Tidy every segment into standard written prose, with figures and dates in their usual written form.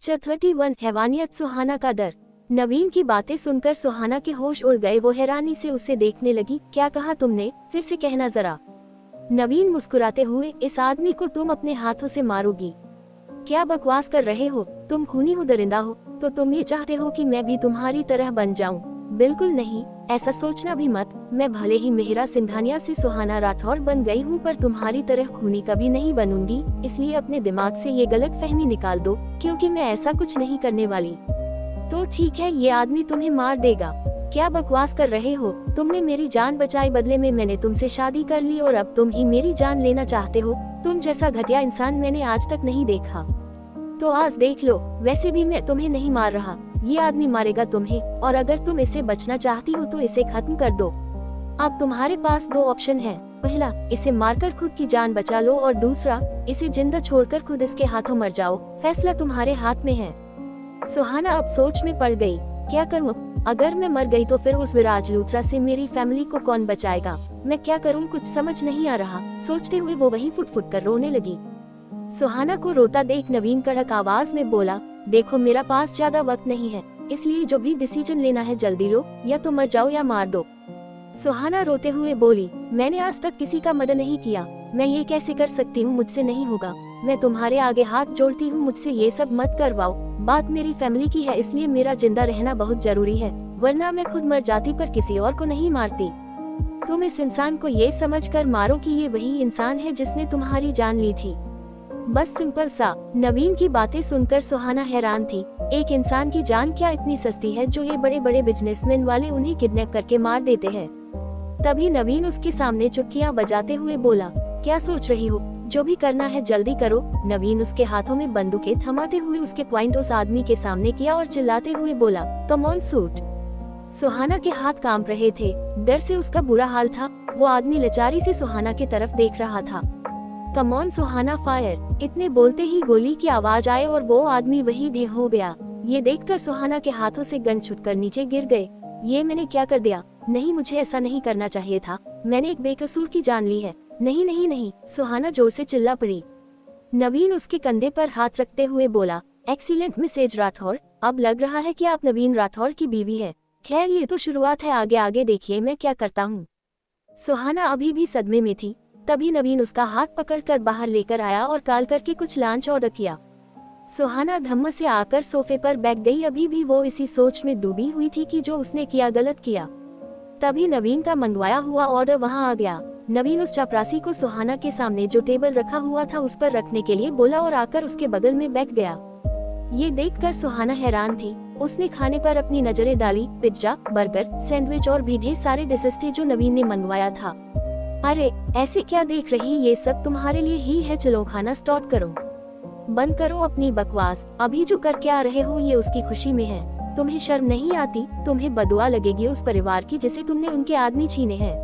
Lecture 31 हैवानियत सुहाना का डर। नवीन की बातें सुनकर सुहाना के होश उड़ गए। वो हैरानी से उसे देखने लगी। क्या कहा तुमने? फिर से कहना जरा। नवीन मुस्कुराते हुए, इस आदमी को तुम अपने हाथों से मारोगी? क्या बकवास कर रहे हो? तुम खूनी हो, दरिंदा हो। तो तुम ये चाहते हो कि मैं भी तुम्हारी तरह बन जाऊं? बिल्कुल नहीं, ऐसा सोचना भी मत। मैं भले ही मेहरा सिंघानिया से सुहाना राठौर बन गई हूँ, पर तुम्हारी तरह खूनी कभी नहीं बनूंगी। इसलिए अपने दिमाग से ये गलत फहमी निकाल दो, क्योंकि मैं ऐसा कुछ नहीं करने वाली। तो ठीक है, ये आदमी तुम्हें मार देगा। क्या बकवास कर रहे हो? तुमने मेरी जान बचाई, बदले में मैंने तुमसे शादी कर ली और अब तुम ही मेरी जान लेना चाहते हो? तुम जैसा घटिया इंसान मैंने आज तक नहीं देखा। तो आज देख लो। वैसे भी मैं तुम्हें नहीं मार रहा, ये आदमी मारेगा तुम्हें। और अगर तुम इसे बचना चाहती हो तो इसे खत्म कर दो। अब तुम्हारे पास दो ऑप्शन हैं। पहला, इसे मारकर खुद की जान बचा लो, और दूसरा, इसे जिंदा छोड़कर खुद इसके हाथों मर जाओ। फैसला तुम्हारे हाथ में है। सुहाना अब सोच में पड़ गई। क्या करूं? अगर मैं मर गई तो फिर उस विराज लूथरा से मेरी फैमिली को कौन बचाएगा? मैं क्या करूं, कुछ समझ नहीं आ रहा। सोचते हुए वो वहीं फुट फुट कर रोने लगी। सुहाना को रोता देख नवीन कड़क आवाज में बोला, देखो मेरा पास ज्यादा वक्त नहीं है, इसलिए जो भी डिसीजन लेना है जल्दी लो, या तो मर जाओ या मार दो। सुहाना रोते हुए बोली, मैंने आज तक किसी का मर्डर नहीं किया। मैं ये कैसे कर सकती हूँ? मुझसे नहीं होगा। मैं तुम्हारे आगे हाथ जोड़ती हूँ, मुझसे ये सब मत करवाओ। बात मेरी फैमिली की है, इसलिए मेरा जिंदा रहना बहुत जरूरी है, वरना मैं खुद मर जाती पर किसी और को नहीं मारती। तुम इस इंसान को ये समझकर मारो कि ये वही इंसान है जिसने तुम्हारी जान ली थी। बस सिंपल सा। नवीन की बातें सुनकर सुहाना हैरान थी। एक इंसान की जान क्या इतनी सस्ती है जो ये बड़े बड़े बिजनेसमैन वाले उन्हें किडनैप करके मार देते हैं। तभी नवीन उसके सामने चुटकियां बजाते हुए बोला, क्या सोच रही हो? जो भी करना है जल्दी करो। नवीन उसके हाथों में बंदूकें थमाते हुए उसके पॉइंट उस आदमी के सामने किया और चिल्लाते हुए बोला, कम ऑन शूट। सुहाना के हाथ कांप रहे थे, डर से उसका बुरा हाल था। वो आदमी लाचारी से सुहाना की तरफ देख रहा था। Come on Suhana, fire. इतने बोलते ही गोली की आवाज आए और वो आदमी वही ढेर हो गया। ये देखकर सुहाना के हाथों से गन छुटकर नीचे गिर गए। ये मैंने क्या कर दिया? नहीं, मुझे ऐसा नहीं करना चाहिए था। मैंने एक बेकसूर की जान ली है। नहीं नहीं नहीं, सुहाना जोर से चिल्ला पड़ी। नवीन उसके कंधे पर हाथ रखते हुए बोला, एक्सीलेंट मिसेज राठौर। अब लग रहा है कि आप नवीन राठौर की बीवी है। खैर ये तो शुरुआत है, आगे आगे देखिए मैं क्या करता हूँ। सुहाना अभी भी सदमे में थी। तभी नवीन उसका हाथ पकड़कर बाहर लेकर आया और कॉल करके कुछ लंच ऑर्डर किया। सुहाना धम्म से आकर सोफे पर बैठ गई। अभी भी वो इसी सोच में डूबी हुई थी कि जो उसने किया गलत किया। तभी नवीन का मंगवाया हुआ ऑर्डर वहां आ गया। नवीन उस चपरासी को सुहाना के सामने जो टेबल रखा हुआ था उस पर रखने के लिए बोला और आकर उसके बगल में बैठ गया। ये देखकर सुहाना हैरान थी। उसने खाने पर अपनी नजरें डाली। पिज्जा, बर्गर, सैंडविच और भी ढेर सारे डिशेस थे जो नवीन ने मंगवाया था। अरे ऐसे क्या देख रही, ये सब तुम्हारे लिए ही है। चलो खाना स्टार्ट करो। बंद करो अपनी बकवास। अभी जो करके आ रहे हो ये उसकी खुशी में है। तुम्हें शर्म नहीं आती? तुम्हें बदुआ लगेगी उस परिवार की जिसे तुमने उनके आदमी छीने हैं।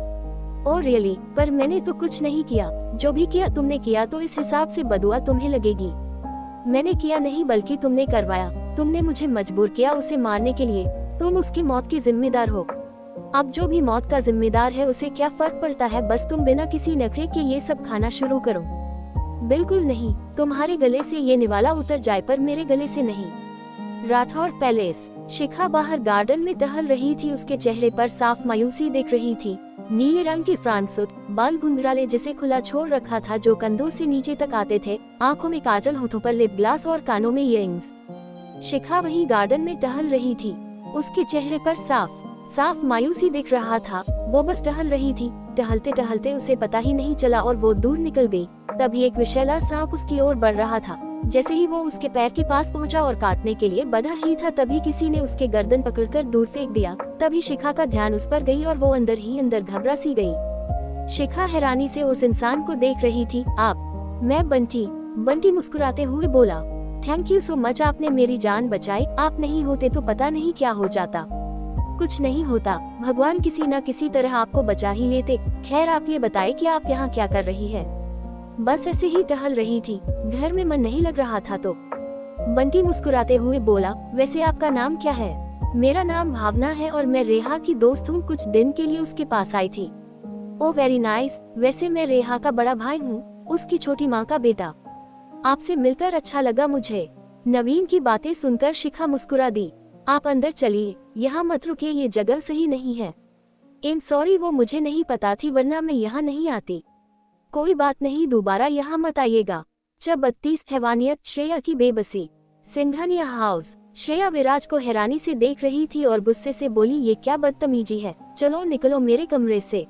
Oh really? पर मैंने तो कुछ नहीं किया। जो भी किया तुमने किया, तो इस हिसाब से बदुआ तुम्हें लगेगी। मैंने किया नहीं, बल्कि तुमने करवाया। तुमने मुझे मजबूर किया उसे मारने के लिए। तुम उसकी मौत की जिम्मेदार हो। अब जो भी मौत का जिम्मेदार है उसे क्या फर्क पड़ता है? बस तुम बिना किसी नखरे के ये सब खाना शुरू करो। बिल्कुल नहीं, तुम्हारे गले से ये निवाला उतर जाए, पर मेरे गले से नहीं। राठौर पैलेस। शिखा बाहर गार्डन में टहल रही थी। उसके चेहरे पर साफ मायूसी दिख रही थी। नीले रंग की फ्रांस सूट, बाल घुंघराले जिसे खुला छोड़ रखा था जो कंधों से नीचे तक आते थे, आंखों में काजल, होठों पर लिप ग्लास और कानों में इयररिंग्स। शिखा वही गार्डन में टहल रही थी। उसके चेहरे पर साफ साफ मायूसी दिख रहा था। वो बस टहल रही थी। टहलते टहलते उसे पता ही नहीं चला और वो दूर निकल गई। तभी एक विषैला सांप उसकी ओर बढ़ रहा था। जैसे ही वो उसके पैर के पास पहुंचा और काटने के लिए बढ़ा ही था, तभी किसी ने उसके गर्दन पकड़कर दूर फेंक दिया। तभी शिखा का ध्यान उस पर गई और वो अंदर ही अंदर घबरा सी गई। शिखा हैरानी से उस इंसान को देख रही थी। आप? मैं बंटी। बंटी मुस्कुराते हुए बोला, थैंक यू सो मच, आपने मेरी जान बचाई। आप नहीं होते तो पता नहीं क्या हो जाता। कुछ नहीं होता, भगवान किसी न किसी तरह आपको बचा ही लेते। खैर आप ये बताएं कि आप यहाँ क्या कर रही है? बस ऐसे ही टहल रही थी, घर में मन नहीं लग रहा था तो। बंटी मुस्कुराते हुए बोला, वैसे आपका नाम क्या है? मेरा नाम भावना है और मैं रेहा की दोस्त हूँ। कुछ दिन के लिए उसके पास आई थी। Oh very nice. वैसे मैं रेहा का बड़ा भाई हूँ, उसकी छोटी माँ का बेटा। आपसे मिलकर अच्छा लगा मुझे। नवीन की बातें सुनकर शिखा मुस्कुरा दी। आप अंदर चलिए, यहाँ मत रुकिए, ये जगह सही नहीं है। सॉरी, वो मुझे नहीं पता थी, वरना मैं यहाँ नहीं आती। कोई बात नहीं, दोबारा यहाँ मत आइएगा। 32 हैवानियत, श्रेया की बेबसी। सिंघानिया हाउस। श्रेया विराज को हैरानी से देख रही थी और गुस्से से बोली, ये क्या बदतमीजी है, चलो निकलो मेरे कमरे से।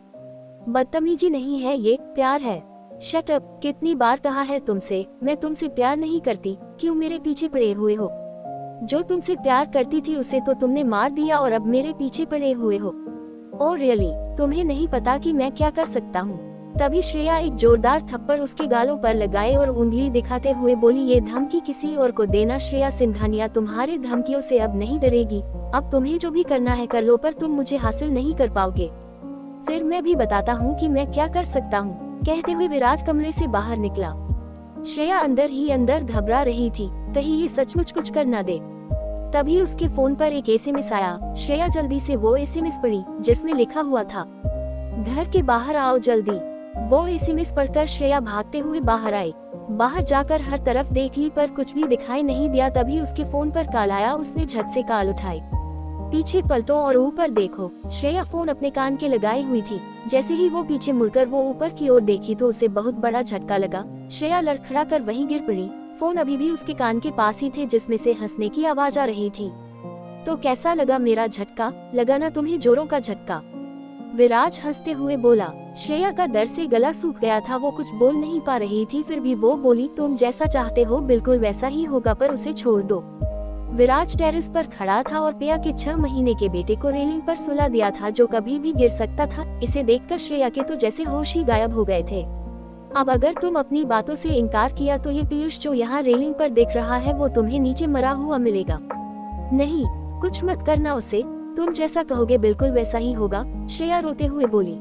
बदतमीजी नहीं है, ये प्यार है। शट अप, कितनी बार कहा है तुमसे, मैं तुमसे प्यार नहीं करती, क्यों मेरे पीछे पड़े हुए हो? जो तुमसे प्यार करती थी उसे तो तुमने मार दिया और अब मेरे पीछे पड़े हुए हो। ओह रियली, तुम्हें नहीं पता कि मैं क्या कर सकता हूँ। तभी श्रेया एक जोरदार थप्पड़ उसके गालों पर लगाए और उंगली दिखाते हुए बोली, ये धमकी किसी और को देना श्रेया सिंघानिया तुम्हारे धमकियों से अब नहीं डरेगी। अब तुम्हें जो भी करना है कर लो, पर तुम मुझे हासिल नहीं कर पाओगे। फिर मैं भी बताता हूँ कि मैं क्या कर सकता हूँ। कहते हुए विराज कमरे से बाहर निकला। श्रेया अंदर ही अंदर घबरा रही थी, कहीं ये सचमुच कुछ कर न दे। तभी उसके फोन पर एक एसएमएस आया। श्रेया जल्दी से वो एसएमएस पढ़ी जिसमें लिखा हुआ था, घर के बाहर आओ जल्दी। वो एसएमएस पढ़कर श्रेया भागते हुए बाहर आई। बाहर जाकर हर तरफ देख ली पर कुछ भी दिखाई नहीं दिया। तभी उसके फोन पर कॉल आया। उसने झट से कॉल उठाई। पीछे पलटो और ऊपर देखो। श्रेया फोन अपने कान के लगाई हुई थी। जैसे ही वो पीछे मुड़कर वो ऊपर की ओर देखी तो उसे बहुत बड़ा झटका लगा। श्रेया लड़खड़ा कर वहीं गिर पड़ी। फोन अभी भी उसके कान के पास ही थे जिसमें से हंसने की आवाज आ रही थी। तो कैसा लगा मेरा झटका? लगा ना तुम्हें जोरों का झटका? विराज हंसते हुए बोला। श्रेया का डर से गला सूख गया था, वो कुछ बोल नहीं पा रही थी। फिर भी वो बोली, तुम जैसा चाहते हो बिल्कुल वैसा ही होगा, पर उसे छोड़ दो। विराज टेरेस पर खड़ा था और पिया के 6 महीने के बेटे को रेलिंग पर सुला दिया था जो कभी भी गिर सकता था। इसे देखकर श्रेया के तो जैसे होश ही गायब हो गए थे। अब अगर तुम अपनी बातों से इनकार किया तो ये पीयूष जो यहाँ रेलिंग पर दिख रहा है वो तुम्हें नीचे मरा हुआ मिलेगा। नहीं, कुछ मत करना उसे, तुम जैसा कहोगे बिल्कुल वैसा ही होगा, श्रेया रोते हुए बोली।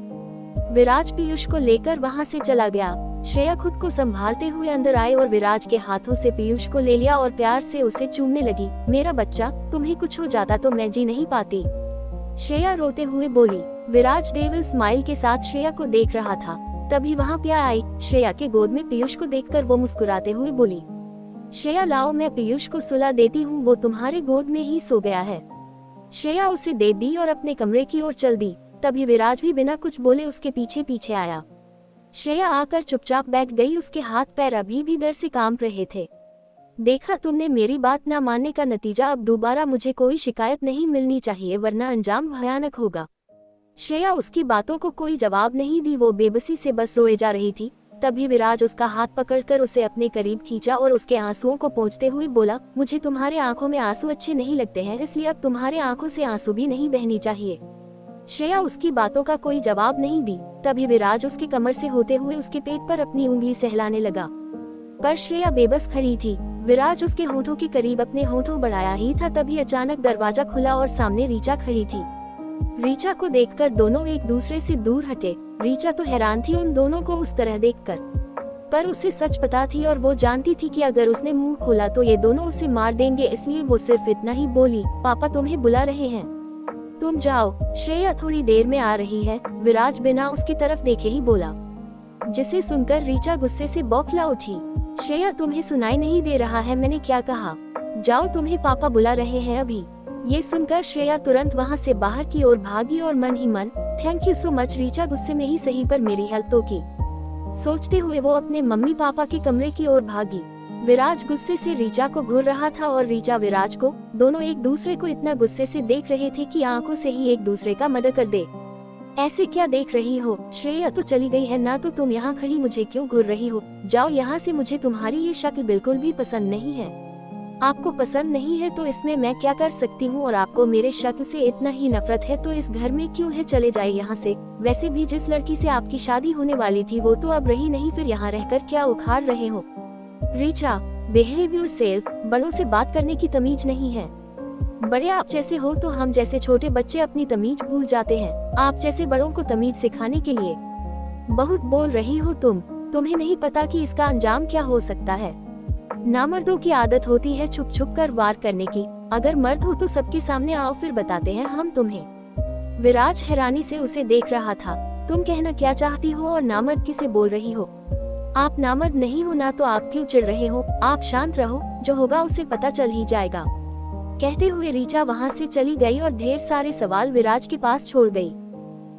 विराज पीयूष को लेकर वहाँ से चला गया। श्रेया खुद को संभालते हुए अंदर आए और विराज के हाथों से पीयूष को ले लिया और प्यार से उसे चूमने लगी। मेरा बच्चा, तुम्हें कुछ हो जाता तो मैं जी नहीं पाती, श्रेया रोते हुए बोली। विराज डेविल स्माइल के साथ श्रेया को देख रहा था। तभी वहाँ पिया आई। श्रेया के गोद में पीयूष को देखकर वो मुस्कुराते हुए बोली, श्रेया लाओ, मैं पीयूष को सुला देती हूँ, वो तुम्हारे गोद में ही सो गया है। श्रेया उसे दे दी और अपने कमरे की ओर चल दी। तभी विराज भी बिना कुछ बोले उसके पीछे पीछे आया। श्रेया आकर चुपचाप बैठ गई। उसके हाथ पैर अभी भी डर से कांप रहे थे। देखा तुमने, मेरी बात ना मानने का नतीजा, अब दोबारा मुझे कोई शिकायत नहीं मिलनी चाहिए वरना अंजाम भयानक होगा। श्रेया उसकी बातों को कोई जवाब नहीं दी, वो बेबसी से बस रोए जा रही थी। तभी विराज उसका हाथ पकड़कर उसे अपने करीब खींचा और उसके आंसुओं को पोंछते हुए बोला, मुझे तुम्हारे आंखों में आंसू अच्छे नहीं लगते हैं, इसलिए अब तुम्हारे आंखों से आंसू भी नहीं बहनी चाहिए। श्रेया उसकी बातों का कोई जवाब नहीं दी। तभी विराज उसके कमर से होते हुए उसके पेट पर अपनी उंगली सहलाने लगा, पर श्रेया बेबस खड़ी थी। विराज उसके होठों के करीब अपने होठों बढ़ाया ही था, तभी अचानक दरवाजा खुला और सामने रीचा खड़ी थी। रीचा को देखकर दोनों एक दूसरे से दूर हटे। रीचा तो हैरान थी उन दोनों को उस तरह देखकर, पर उसे सच पता थी और वो जानती थी कि अगर उसने मुंह खोला तो ये दोनों उसे मार देंगे, इसलिए वो सिर्फ इतना ही बोली, पापा तुम्हें बुला रहे हैं, तुम जाओ। श्रेया थोड़ी देर में आ रही है, विराज बिना उसकी तरफ देखे ही बोला, जिसे सुनकर रीचा गुस्से से बौखला उठी। श्रेया, तुम्हें सुनाई नहीं दे रहा है मैंने क्या कहा? जाओ, तुम्हें पापा बुला रहे हैं अभी। ये सुनकर श्रेया तुरंत वहाँ से बाहर की ओर भागी और मन ही मन, thank you so much Richa, गुस्से में ही सही पर मेरी हेल्प तो की, सोचते हुए वो अपने मम्मी पापा के कमरे की ओर भागी। विराज गुस्से से रीचा को घूर रहा था और रीचा विराज को। दोनों एक दूसरे को इतना गुस्से से देख रहे थे कि आंखों से ही एक दूसरे का मर्डर कर दे। ऐसे क्या देख रही हो? श्रेया तो चली गई है ना, तो तुम यहाँ खड़ी मुझे क्यों घूर रही हो? जाओ यहाँ से, मुझे तुम्हारी ये शक्ल बिल्कुल भी पसंद नहीं है। आपको पसंद नहीं है तो इसमें मैं क्या कर सकती हूँ, और आपको मेरे शक्ल से इतना ही नफरत है तो इस घर में क्यों है? चले जाए यहाँ से। वैसे भी जिस लड़की से आपकी शादी होने वाली थी वो तो अब रही नहीं, फिर यहाँ रहकर क्या उखाड़ रहे हो? रीचा, बिहेव योरसेल्फ, बड़ों से बात करने की तमीज नहीं है। बड़े आप जैसे हो तो हम जैसे छोटे बच्चे अपनी तमीज भूल जाते हैं। आप जैसे बड़ों को तमीज सिखाने के लिए बहुत बोल रही हो तुम। तुम्हें नहीं पता कि इसका अंजाम क्या हो सकता है। नामर्दों की आदत होती है छुप छुप कर वार करने की। अगर मर्द हो तो सबके सामने आओ, फिर बताते हैं हम तुम्हें। विराज हैरानी से उसे देख रहा था। तुम कहना क्या चाहती हो और नामर्द किसे बोल रही हो? आप नामर्द नहीं हो ना, तो आप क्यों चिढ़ रहे हो? आप शांत रहो, जो होगा उसे पता चल ही जाएगा। कहते हुए रीचा वहाँ से चली गई और ढेर सारे सवाल विराज के पास छोड़ गई।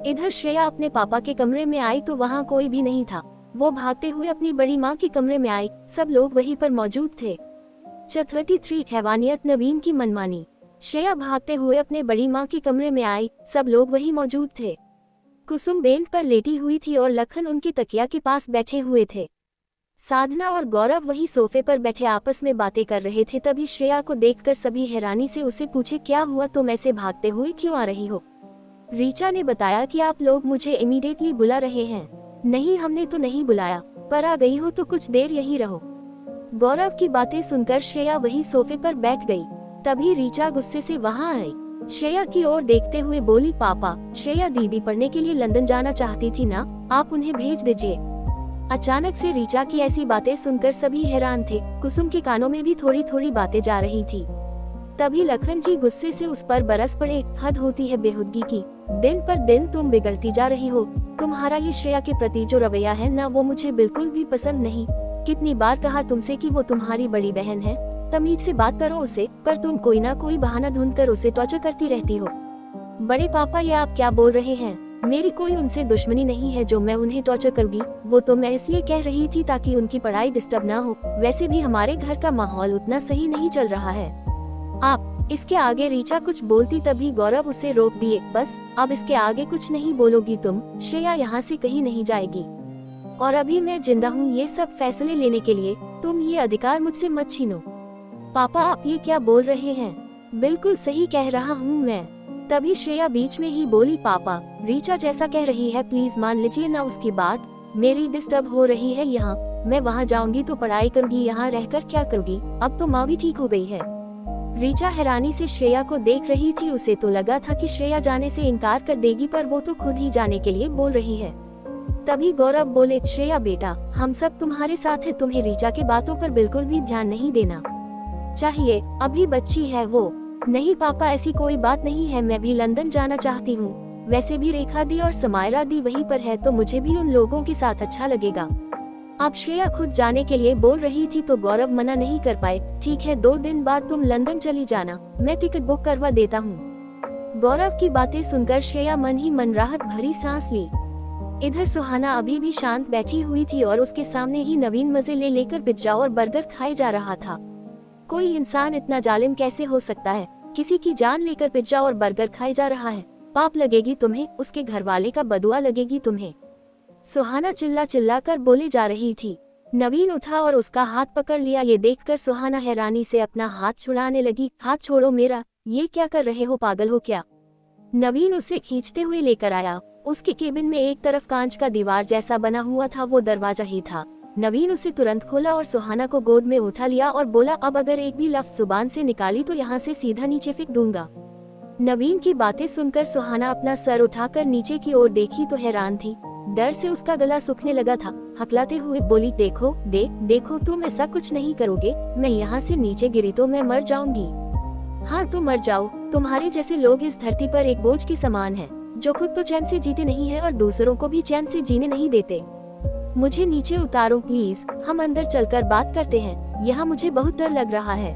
इधर श्रेया अपने पापा के कमरे में आई तो वहाँ कोई भी नहीं था। वो भागते हुए अपनी बड़ी माँ के कमरे में आई, सब लोग वहीं पर मौजूद थे। 33 हैवानियत नवीन की मनमानी। श्रेया भागते हुए अपने बड़ी माँ के कमरे में आई, सब लोग वहीं मौजूद थे। कुसुम बेंच पर लेटी हुई थी और लखन उनकी तकिया के पास बैठे हुए थे। साधना और गौरव वही सोफे पर बैठे आपस में बातें कर रहे थे। तभी श्रेया को देखकर सभी हैरानी से उसे पूछे, क्या हुआ, तुम ऐसे भागते हुए क्यों आ रही हो? रीचा ने बताया कि आप लोग मुझे इमीडिएटली बुला रहे हैं। नहीं, हमने तो नहीं बुलाया, पर आ गई हो तो कुछ देर यहीं रहो। गौरव की बातें सुनकर श्रेया वही सोफे पर बैठ गई। तभी रीचा गुस्से से वहां आई। श्रेया की ओर देखते हुए बोली, पापा, श्रेया दीदी पढ़ने के लिए लंदन जाना चाहती थी ना, आप उन्हें भेज दीजिए। अचानक से रीचा की ऐसी बातें सुनकर सभी हैरान थे। कुसुम के कानों में भी थोड़ी थोड़ी बातें जा रही थी। तभी लखन जी गुस्से से उस पर बरस पड़े, हद होती है बेहुदगी की, दिन पर दिन तुम बिगड़ती जा रही हो। तुम्हारा ये श्रेया के प्रति जो रवैया है ना, वो मुझे बिल्कुल भी पसंद नहीं। कितनी बार कहा तुमसे कि वो तुम्हारी बड़ी बहन है, तमीज से बात करो उसे, पर तुम कोई ना कोई बहाना ढूंढकर उसे टॉर्चर करती रहती हो। बड़े पापा, ये आप क्या बोल रहे हैं? मेरी कोई उनसे दुश्मनी नहीं है जो मैं उन्हें टॉर्चर करूंगी। वो तो मैं इसलिए कह रही थी ताकि उनकी पढ़ाई डिस्टर्ब ना हो। वैसे भी हमारे घर का माहौल उतना सही नहीं चल रहा है। आप इसके आगे रीचा कुछ बोलती तभी गौरव उसे रोक दिए। बस, अब इसके आगे कुछ नहीं बोलोगी तुम। श्रेया यहाँ से कहीं नहीं जाएगी और अभी मैं जिंदा हूँ ये सब फैसले लेने के लिए। तुम ये अधिकार मुझसे मत छीनो। पापा, आप ये क्या बोल रहे हैं? बिल्कुल सही कह रहा हूँ मैं। तभी श्रेया बीच में ही बोली, पापा, रीचा जैसा कह रही है प्लीज मान लीजिए ना उसकी बात। मेरी डिस्टर्ब हो रही है यहाँ। मैं वहाँ जाऊंगी तो पढ़ाई करूंगी, यहाँ रहकर क्या करूंगी? अब तो माँ भी ठीक हो गई है। रीचा हैरानी से श्रेया को देख रही थी। उसे तो लगा था कि श्रेया जाने से इनकार कर देगी, पर वो तो खुद ही जाने के लिए बोल रही है। तभी गौरव बोले, श्रेया बेटा, हम सब तुम्हारे साथ है, तुम्हें रीचा के बातों पर बिल्कुल भी ध्यान नहीं देना चाहिए, अभी बच्ची है वो। नहीं पापा, ऐसी कोई बात नहीं है, मैं भी लंदन जाना चाहती हूँ। वैसे भी रेखा दी और समायरा दी वहीं पर है, तो मुझे भी उन लोगों के साथ अच्छा लगेगा। अब श्रेया खुद जाने के लिए बोल रही थी तो गौरव मना नहीं कर पाए। ठीक है, 2 दिन बाद तुम लंदन चली जाना, मैं टिकट बुक करवा देता हूँ। गौरव की बातें सुनकर श्रेया मन ही मन राहत भरी सांस ली। इधर सुहाना अभी भी शांत बैठी हुई थी और उसके सामने ही नवीन मजे ले लेकर पिज्जा और बर्गर खाए जा रहा था। कोई इंसान इतना जालिम कैसे हो सकता है? किसी की जान लेकर पिज्जा और बर्गर खाए जा रहा है। पाप लगेगी तुम्हें, उसके घर वाले का बदुआ लगेगी तुम्हें। सुहाना चिल्ला चिल्ला कर बोले जा रही थी। नवीन उठा और उसका हाथ पकड़ लिया। ये देखकर सुहाना हैरानी से अपना हाथ छुड़ाने लगी। हाथ छोड़ो मेरा, ये क्या कर रहे हो, पागल हो क्या? नवीन उसे खींचते हुए लेकर आया। उसके केबिन में एक तरफ कांच का दीवार जैसा बना हुआ था, वो दरवाजा ही था। नवीन उसे तुरंत खोला और सुहाना को गोद में उठा लिया और बोला, अब अगर एक भी लफ्ज जुबान से निकाली तो यहाँ से सीधा नीचे फेंक दूंगा। नवीन की बातें सुनकर सुहाना अपना सर उठाकर नीचे की ओर देखी तो हैरान थी। डर से उसका गला सूखने लगा था। हकलाते हुए बोली, देखो देखो, तुम ऐसा कुछ नहीं करोगे। मैं यहाँ से नीचे गिरी तो मैं मर जाऊंगी। हाँ, तुम मर जाओ। तुम्हारे जैसे लोग इस धरती पर एक बोझ के समान हैं, जो खुद तो चैन से जीते नहीं है और दूसरों को भी चैन से जीने नहीं देते। मुझे नीचे उतारो प्लीज, हम अंदर चलकर बात करते हैं। यहाँ मुझे बहुत डर लग रहा है।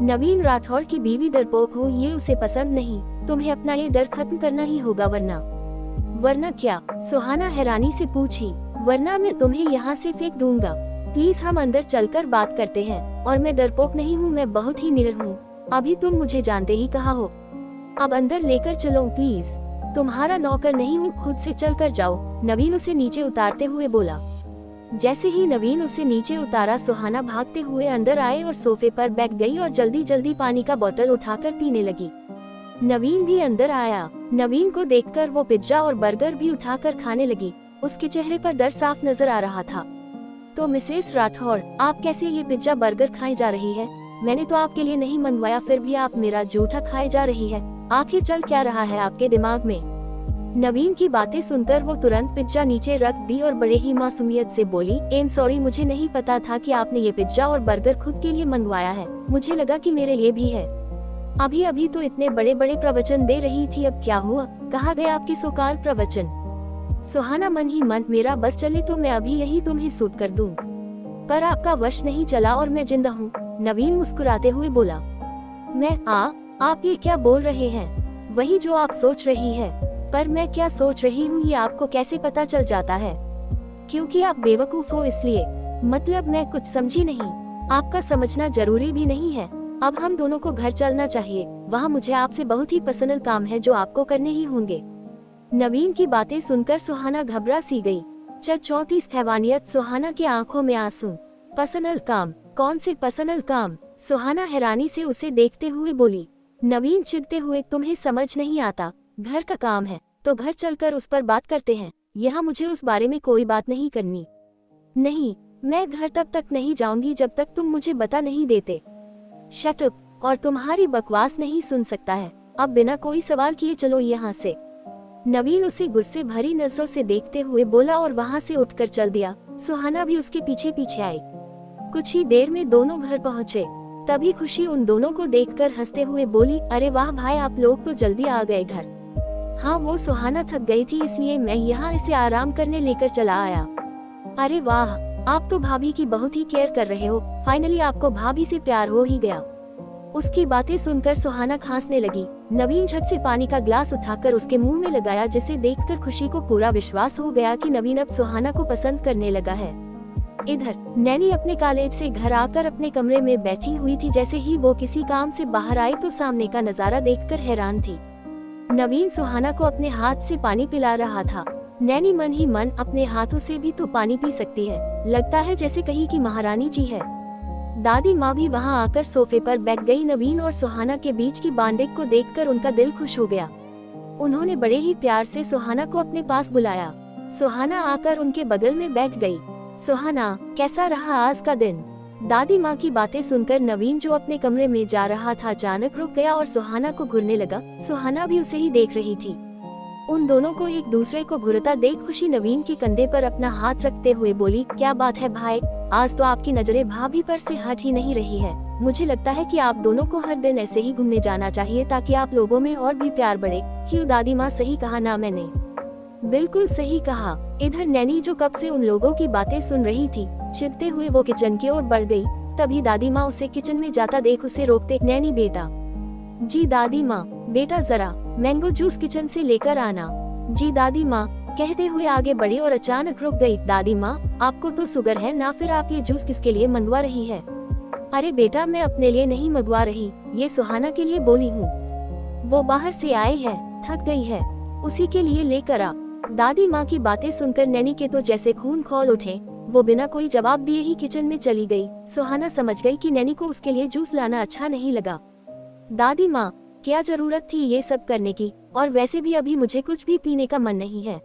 नवीन राठौड़ की बीवी डरपोक हो, ये उसे पसंद नहीं। तुम्हें अपना ये डर खत्म करना ही होगा, वरना क्या? सुहाना हैरानी से पूछी। वरना मैं तुम्हें यहाँ से फेंक दूंगा। प्लीज हम अंदर चलकर बात करते हैं। और मैं डरपोक नहीं हूँ, मैं बहुत ही निडर हूँ। अभी तुम मुझे जानते ही कहा हो। अब अंदर लेकर चलो प्लीज। तुम्हारा नौकर नहीं हूँ, खुद से चल कर जाओ। नवीन उसे नीचे उतारते हुए बोला। जैसे ही नवीन उसे नीचे उतारा, सुहाना भागते हुए अंदर आए और सोफे पर बैठ गई और जल्दी जल्दी पानी का बोतल उठाकर पीने लगी। नवीन भी अंदर आया। नवीन को देखकर वो पिज्जा और बर्गर भी उठाकर खाने लगी। उसके चेहरे पर डर साफ नजर आ रहा था। तो मिसेस राठौड़, आप कैसे ये पिज्जा बर्गर खाए जा रही है? मैंने तो आपके लिए नहीं मंगवाया, फिर भी आप मेरा जूठा खाए जा रही है। आखिर चल क्या रहा है आपके दिमाग में? नवीन की बातें सुनकर वो तुरंत पिज्जा नीचे रख दी और बड़े ही मासूमियत से बोली, एम सॉरी, मुझे नहीं पता था कि आपने ये पिज्जा और बर्गर खुद के लिए मंगवाया है। मुझे लगा कि मेरे लिए भी है। अभी अभी तो इतने बड़े बड़े प्रवचन दे रही थी, अब क्या हुआ? कहाँ गए आपके सोकाल प्रवचन? सुहाना मन ही मन, मेरा बस चले तो मैं अभी यही तुम्हें सूट कर दूं। पर आपका वश नहीं चला और मैं जिंदा हूँ। नवीन मुस्कुराते हुए बोला। आप ये क्या बोल रहे हैं? वही जो आप सोच रही है। पर मैं क्या सोच रही हूँ ये आपको कैसे पता चल जाता है? क्योंकि आप बेवकूफ हो इसलिए। मतलब मैं कुछ समझी नहीं। आपका समझना जरूरी भी नहीं है। अब हम दोनों को घर चलना चाहिए। वहाँ मुझे आपसे बहुत ही पर्सनल काम है जो आपको करने ही होंगे। नवीन की बातें सुनकर सुहाना घबरा सी गई। 34 हैवानियत, सुहाना की आंखों में आंसू। पर्सनल काम? कौन से पर्सनल काम? सुहाना हैरानी से उसे देखते हुए बोली। नवीन चिढ़ते हुए, तुम्हें समझ नहीं आता? घर का काम है तो घर चलकर उस पर बात करते हैं। यहाँ मुझे उस बारे में कोई बात नहीं करनी। नहीं, मैं घर तब तक नहीं जाऊंगी जब तक तुम मुझे बता नहीं देते। शट अप, और तुम्हारी बकवास नहीं सुन सकता है। अब बिना कोई सवाल किए चलो यहाँ से। नवीन उसे गुस्से भरी नजरों से देखते हुए बोला और वहाँ से उठकर चल दिया। सुहाना भी उसके पीछे पीछे आई। कुछ ही देर में दोनों घर पहुँचे। तभी खुशी उन दोनों को देखकर हंसते हुए बोली, अरे वाह भाई, आप लोग तो जल्दी आ गए घर। हाँ, वो सुहाना थक गई थी इसलिए मैं यहाँ इसे आराम करने लेकर चला आया। अरे वाह, आप तो भाभी की बहुत ही केयर कर रहे हो। फाइनली आपको भाभी से प्यार हो ही गया। उसकी बातें सुनकर सुहाना खांसने लगी। नवीन झट से पानी का ग्लास उठाकर उसके मुंह में लगाया, जिसे देखकर खुशी को पूरा विश्वास हो गया कि नवीन अब सुहाना को पसंद करने लगा है। इधर नैनी अपने कॉलेज से घर आकर अपने कमरे में बैठी हुई थी। जैसे ही वो किसी काम से बाहर आई तो सामने का नजारा देखकर हैरान थी। नवीन सुहाना को अपने हाथ से पानी पिला रहा था। नैनी मन ही मन, अपने हाथों से भी तो पानी पी सकती है, लगता है जैसे कहीं की महारानी जी है। दादी माँ भी वहाँ आकर सोफे पर बैठ गई। नवीन और सुहाना के बीच की बॉन्डिंग को देखकर उनका दिल खुश हो गया। उन्होंने बड़े ही प्यार से सुहाना को अपने पास बुलाया। सुहाना आकर उनके बगल में बैठ गई। सुहाना, कैसा रहा आज का दिन? दादी माँ की बातें सुनकर नवीन, जो अपने कमरे में जा रहा था, अचानक रुक गया और सुहाना को घूरने लगा। सुहाना भी उसे ही देख रही थी। उन दोनों को एक दूसरे को घूरता देख खुशी नवीन के कंधे पर अपना हाथ रखते हुए बोली, क्या बात है भाई, आज तो आपकी नजरें भाभी पर से हट ही नहीं रही है। मुझे लगता है कि आप दोनों को हर दिन ऐसे ही घूमने जाना चाहिए ताकि आप लोगों में और भी प्यार बढ़े। क्यों दादी माँ, सही कहा ना मैंने? बिल्कुल सही कहा। इधर नैनी, जो कब से उन लोगों की बातें सुन रही थी, चिढ़ते हुए वो किचन की ओर बढ़ गई। तभी दादी माँ उसे किचन में जाता देख उसे रोकते, नैनी बेटा। जी दादी माँ। बेटा जरा मैंगो जूस किचन से लेकर आना। जी दादी माँ, कहते हुए आगे बढ़ी और अचानक रुक गई। दादी माँ, आपको तो शुगर है ना, फिर आप ये जूस किसके लिए मंगवा रही है? अरे बेटा, मैं अपने लिए नहीं मंगवा रही, ये सुहाना के लिए बोली हूँ। वो बाहर से आई है, थक गई है, उसी के लिए लेकर आ। दादी माँ की बातें सुनकर नैनी के तो जैसे खून खौल उठे। वो बिना कोई जवाब दिए ही किचन में चली गई। सुहाना समझ गई कि नैनी को उसके लिए जूस लाना अच्छा नहीं लगा। दादी माँ, क्या जरूरत थी ये सब करने की? और वैसे भी अभी मुझे कुछ भी पीने का मन नहीं है।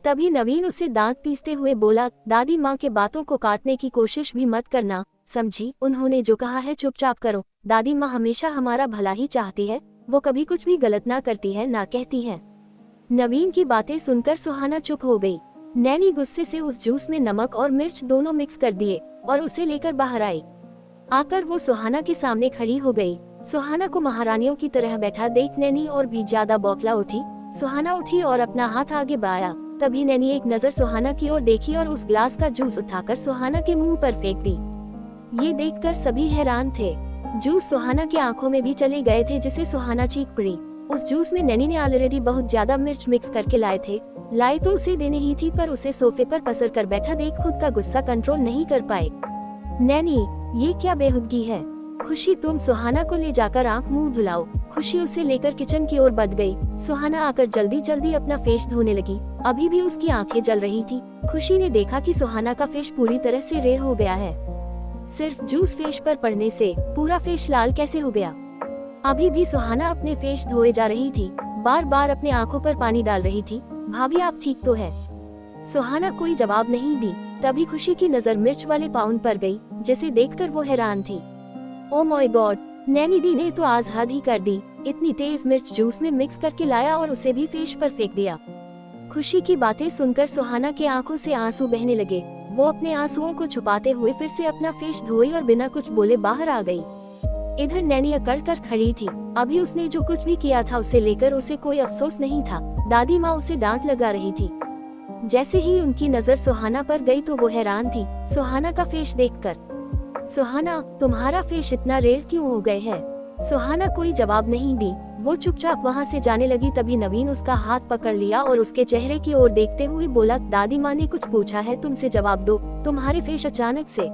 तभी नवीन उसे दांत पीसते हुए बोला, दादी माँ के बातों को काटने की कोशिश भी मत करना, समझी? उन्होंने जो कहा है चुपचाप करो। दादी माँ हमेशा हमारा भला ही चाहती है, वो कभी कुछ भी गलत ना करती है ना कहती है। नवीन की बातें सुनकर सुहाना चुप हो गई। नैनी गुस्से से उस जूस में नमक और मिर्च दोनों मिक्स कर दिए और उसे लेकर बाहर आई। आकर वो सुहाना के सामने खड़ी हो गई। सुहाना को महारानियों की तरह बैठा देख नैनी और भी ज्यादा बौखला उठी। सुहाना उठी और अपना हाथ आगे बढ़ाया। तभी नैनी एक नजर सुहाना की ओर देखी और उस ग्लास का जूस उठाकर सुहाना के मुंह पर फेंक दी। ये देखकर सभी हैरान थे। जूस सुहाना की आंखों में भी चले गए थे, जिसे सुहाना चीख पड़ी। उस जूस में नैनी ने ऑलरेडी बहुत ज्यादा मिर्च मिक्स करके लाए तो उसे देने ही थी, पर उसे सोफे पर पसर कर बैठा देख खुद का गुस्सा कंट्रोल नहीं कर पाए। नैनी, ये क्या बेहुदगी है? खुशी, तुम सुहाना को ले जाकर आंख मुंह धुलाओ। खुशी उसे लेकर किचन की ओर बढ़ गई। सुहाना आकर जल्दी जल्दी अपना फेस धोने लगी। अभी भी उसकी आंखें जल रही थी। खुशी ने देखा कि सुहाना का फेस पूरी तरह से रेड हो गया है। सिर्फ जूस फेस पर पड़ने से पूरा फेस लाल कैसे हो गया? अभी भी सुहाना अपने फेस धोए जा रही थी, बार बार अपने आंखों पर पानी डाल रही थी। भाभी, आप ठीक तो है? सुहाना कोई जवाब नहीं दी। तभी खुशी की नजर मिर्च वाले पाउंड पर गई, जिसे देखकर वो हैरान थी। ओ माय गॉड, नैनी दी ने तो आज हद ही कर दी। इतनी तेज मिर्च जूस में मिक्स करके लाया और उसे भी फेस पर फेंक दिया। खुशी की बातें सुनकर सुहाना के आंखों से आंसू बहने लगे। वो अपने आंसुओं को छुपाते हुए फिर से अपना फेस धोई और बिना कुछ बोले बाहर आ गई। इधर नैनी अकड़ कर खड़ी थी। अभी उसने जो कुछ भी किया था उसे लेकर उसे कोई अफसोस नहीं था। दादी माँ उसे डांट लगा रही थी। जैसे ही उनकी नजर सुहाना पर गई तो वो हैरान थी सुहाना का फेस देखकर। सुहाना, तुम्हारा फेस इतना रेयर क्यों हो गए है? सुहाना कोई जवाब नहीं दी, वो चुपचाप वहाँ से जाने लगी। तभी नवीन उसका हाथ पकड़ लिया और उसके चेहरे की ओर देखते हुए बोला, दादी माँ ने कुछ पूछा है तुमसे, जवाब दो। तुम्हारे फेस अचानक से।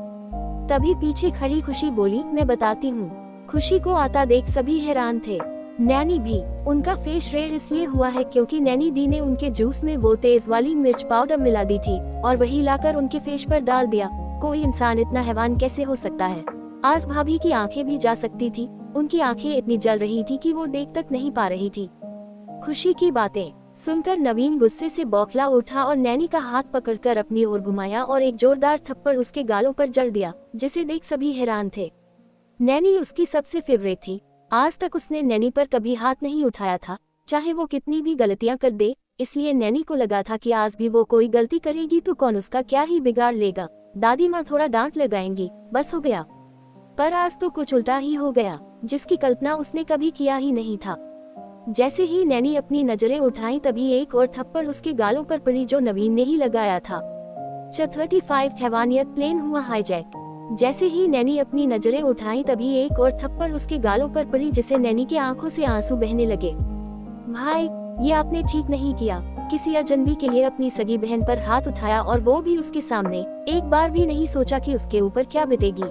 तभी पीछे खड़ी खुशी बोली, मैं बताती हूँ। खुशी को आता देख सभी हैरान थे, नैनी भी। उनका फेस रेयर इसलिए हुआ है क्योंकि नैनी दी ने उनके जूस में वो तेज वाली मिर्च पाउडर मिला दी थी और वही लाकर उनके फेस पर डाल दिया। कोई इंसान इतना हैवान कैसे हो सकता है? आज भाभी की आंखें भी जा सकती थी, उनकी आंखें इतनी जल रही थी कि वो देख तक नहीं पा रही थी। खुशी की बातें सुनकर नवीन गुस्से से बौखला उठा और नैनी का हाथ पकड़कर अपनी ओर घुमाया और एक जोरदार थप्पड़ उसके गालों पर जड़ दिया, जिसे देख सभी हैरान थे। नैनी उसकी सबसे फेवरेट थी, आज तक उसने नैनी पर कभी हाथ नहीं उठाया था, चाहे वो कितनी भी गलतियां कर दे। इसलिए नैनी को लगा था कि आज भी वो कोई गलती करेगी तो कौन उसका क्या ही बिगाड़ लेगा। दादी माँ थोड़ा डांट लगाएंगी, बस हो गया। पर आज तो कुछ उल्टा ही हो गया, जिसकी कल्पना उसने कभी किया ही नहीं था। जैसे ही नैनी अपनी नजरें उठाई तभी एक और थप्पड़ उसके गालों पर पड़ी जो नवीन ने ही लगाया था। 35 हैवानियत प्लेन हुआ हाईजैक। जैसे ही नैनी अपनी नजरें उठाई तभी एक और थप्पड़ उसके गालों पर पड़ी, जिसे नैनी की आंखों से आंसू बहने लगे। भाई, ये आपने ठीक नहीं किया। किसी अजनबी के लिए अपनी सगी बहन पर हाथ उठाया और वो भी उसके सामने। एक बार भी नहीं सोचा कि उसके ऊपर क्या बीतेगी।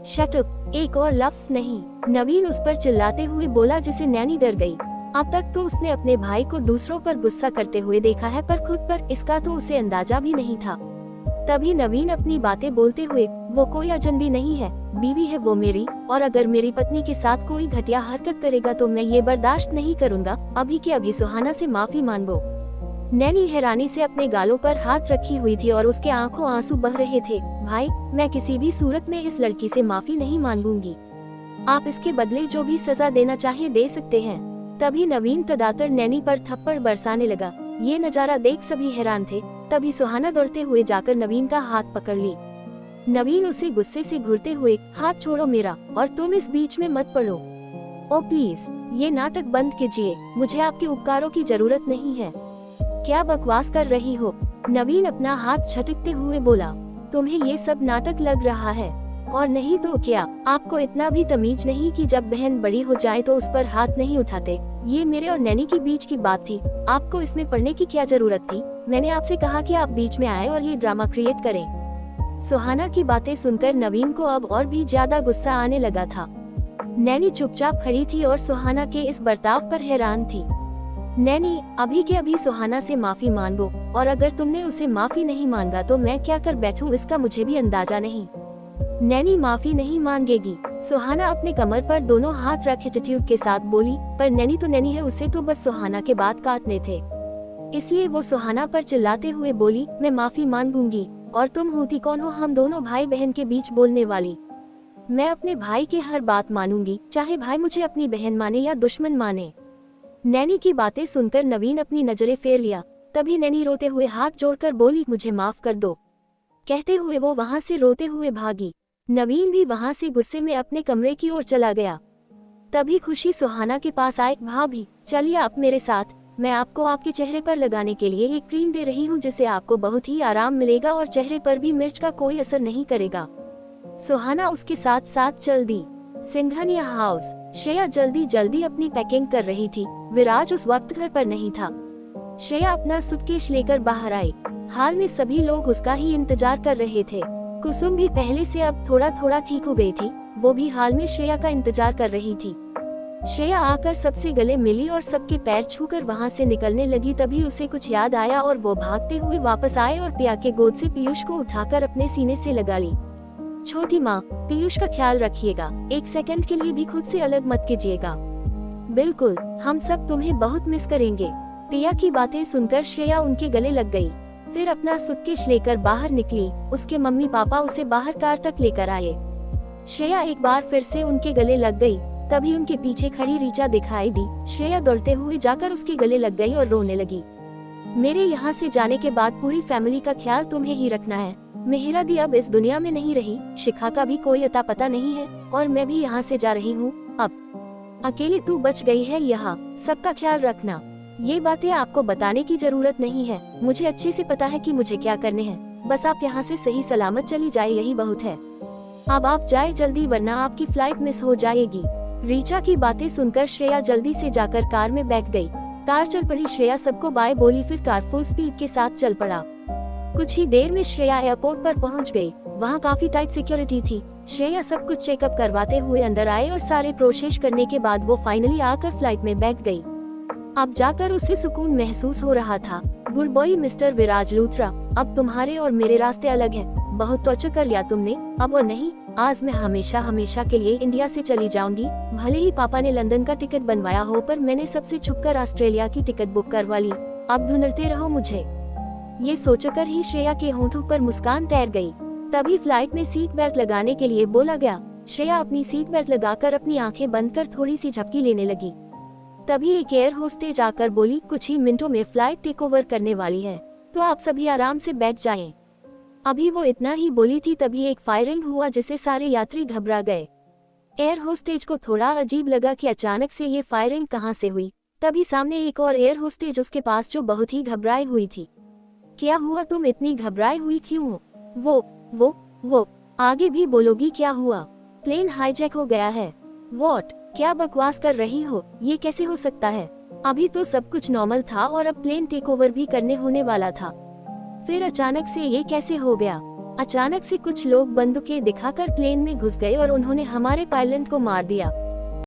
शट अप, एक और लफ्ज नहीं, नवीन उस पर चिल्लाते हुए बोला, जिसे नैनी डर गई। अब तक तो उसने अपने भाई को दूसरों पर गुस्सा करते हुए देखा है, पर खुद पर इसका तो उसे अंदाजा भी नहीं था। तभी नवीन अपनी बातें बोलते हुए, वो कोई अजनबी नहीं है, बीवी है वो मेरी, और अगर मेरी पत्नी के साथ कोई घटिया हरकत करेगा तो मैं ये बर्दाश्त नहीं करूँगा। अभी के अभी सुहाना से माफी मांगो। नैनी हैरानी से अपने गालों पर हाथ रखी हुई थी और उसके आंखों आंसू बह रहे थे। भाई, मैं किसी भी सूरत में इस लड़की से माफी नहीं मांगूंगी। आप इसके बदले जो भी सजा देना चाहे दे सकते हैं। तभी नवीन तड़ाकर नैनी पर थप्पड़ बरसाने लगा। ये नजारा देख सभी हैरान थे। तभी सुहाना दौड़ते हुए जाकर नवीन का हाथ पकड़ ली। नवीन उसे गुस्से से घूरते हुए, हाथ छोड़ो मेरा, और तुम इस बीच में मत पड़ो। ओ प्लीज, ये नाटक बंद कीजिए, मुझे आपके उपकारों की जरूरत नहीं है। क्या बकवास कर रही हो? नवीन अपना हाथ झटकते हुए बोला, तुम्हें ये सब नाटक लग रहा है, और नहीं तो क्या? आपको इतना भी तमीज नहीं कि जब बहन बड़ी हो जाए तो उस पर हाथ नहीं उठाते? ये मेरे और नैनी के बीच की बात थी, आपको इसमें पड़ने की क्या जरूरत थी? मैंने आपसे कहा कि आप बीच में आए और ये ड्रामा क्रिएट करें। सुहाना की बातें सुनकर नवीन को अब और भी ज्यादा गुस्सा आने लगा था। नैनी चुपचाप खड़ी थी और सुहाना के इस बर्ताव पर हैरान थी। नैनी, अभी के अभी सुहाना से माफी मांगो, और अगर तुमने उसे माफी नहीं मांगा तो मैं क्या कर बैठूं इसका मुझे भी अंदाजा नहीं। नैनी माफी नहीं मांगेगी। सुहाना अपने कमर पर दोनों हाथ रख एटीट्यूड के साथ बोली, पर नैनी तो नैनी है, उसे तो बस सुहाना के बात काटने थे। इसलिए वो सुहाना पर चिल्लाते हुए बोली, मैं माफी मांगूंगी, और तुम होती कौन हो हम दोनों भाई बहन के बीच बोलने वाली? मैं अपने भाई की हर बात मानूंगी, चाहे भाई मुझे अपनी बहन माने या दुश्मन माने। नैनी की बातें सुनकर नवीन अपनी नजरें फेर लिया। तभी नैनी रोते हुए हाथ जोड़कर बोली, मुझे माफ कर दो। कहते हुए वो वहां से रोते हुए भागी। नवीन भी वहां से गुस्से में अपने कमरे की ओर चला गया। तभी खुशी सुहाना के पास आए, भाभी चलिए आप मेरे साथ, मैं आपको आपके चेहरे पर लगाने के लिए एक क्रीम दे रही हूँ, जिससे आपको बहुत ही आराम मिलेगा और चेहरे पर भी मिर्च का कोई असर नहीं करेगा। सुहाना उसके साथ साथ चल दी। सिंघनिया हाउस। श्रेया जल्दी जल्दी अपनी पैकिंग कर रही थी। विराज उस वक्त घर पर नहीं था। श्रेया अपना सूटकेस लेकर बाहर आई। हाल में सभी लोग उसका ही इंतजार कर रहे थे। कुसुम भी पहले से अब थोड़ा थोड़ा ठीक हो गई थी, वो भी हाल में श्रेया का इंतजार कर रही थी। श्रेया आकर सबसे गले मिली और सबके पैर छूकर वहां से निकलने लगी। तभी उसे कुछ याद आया और वो भागते हुए वापस आए और पिया के गोद से पीयूष को उठाकर अपने सीने से लगा ली। छोटी माँ, पीयूष का ख्याल रखिएगा, एक सेकंड के लिए भी खुद से अलग मत कीजिएगा। बिल्कुल, हम सब तुम्हें बहुत मिस करेंगे। पिया की बातें सुनकर श्रेया उनके गले लग गई। फिर अपना सूटकेस लेकर बाहर निकली। उसके मम्मी पापा उसे बाहर कार तक लेकर आए। श्रेया एक बार फिर से उनके गले लग गई। तभी उनके पीछे खड़ी रीचा दिखाई दी। श्रेया दौड़ते हुए जाकर उसके गले लग गई और रोने लगी। मेरे यहाँ से जाने के बाद पूरी फैमिली का ख्याल तुम्हें ही रखना है। मेहरा दी अब इस दुनिया में नहीं रही, शिखा का भी कोई अता पता नहीं है, और मैं भी यहाँ से जा रही हूँ। अब अकेली तू बच गई है, यहाँ सबका ख्याल रखना। ये बातें आपको बताने की जरूरत नहीं है, मुझे अच्छे से पता है कि मुझे क्या करने हैं, बस आप यहाँ से सही सलामत चली जाए यही बहुत है। अब आप जाए जल्दी वरना आपकी फ्लाइट मिस हो जाएगी। रीचा की बातें सुनकर श्रेया जल्दी से जाकर कार में बैठ गई। कार चल पड़ी। श्रेया सबको बाय बोली, फिर कार फुल स्पीड के साथ चल पड़ा। कुछ ही देर में श्रेया एयरपोर्ट पर पहुंच गई। वहां काफी टाइट सिक्योरिटी थी। श्रेया सब कुछ चेकअप करवाते हुए अंदर आए और सारे प्रोसेस करने के बाद वो फाइनली आकर फ्लाइट में बैठ गई। अब जाकर उसे सुकून महसूस हो रहा था। गुड बॉय मिस्टर विराज लूथरा, अब तुम्हारे और मेरे रास्ते अलग हैं। बहुत टॉर्चर कर लिया तुमने, अब और नहीं। आज मैं हमेशा हमेशा के लिए इंडिया से चली जाऊंगी। भले ही पापा ने लंदन का टिकट बनवाया हो, पर मैंने सबसे छुपकर ऑस्ट्रेलिया की टिकट बुक करवा ली। अब ढूंढते रहो मुझे। ये सोचकर ही श्रेया के होंठों पर मुस्कान तैर गई। तभी फ्लाइट में सीट बेल्ट लगाने के लिए बोला गया। श्रेया अपनी सीट बेल्ट लगाकर अपनी आंखें बंद कर थोड़ी सी झपकी लेने लगी। तभी एक एयर होस्टेज आकर बोली, कुछ ही मिनटों में फ्लाइट टेक ओवर करने वाली है, तो आप सभी आराम से बैठ जाएं। अभी वो इतना ही बोली थी तभी एक फायरिंग हुआ जिससे सारे यात्री घबरा गए। एयर होस्टेज को थोड़ा अजीब लगा कि अचानक से ये फायरिंग कहां से हुई। तभी सामने एक और एयर होस्टेज उसके पास जो बहुत ही घबराई हुई थी। क्या हुआ, तुम इतनी घबराई हुई क्यों हो? वो आगे भी बोलोगी क्या हुआ? प्लेन हाईजैक हो गया है। व्हाट? क्या बकवास कर रही हो? ये कैसे हो सकता है? अभी तो सब कुछ नॉर्मल था और अब प्लेन टेक ओवर भी करने होने वाला था, फिर अचानक से ये कैसे हो गया? अचानक से कुछ लोग बंदूकें दिखाकर प्लेन में घुस गए और उन्होंने हमारे पायलट को मार दिया।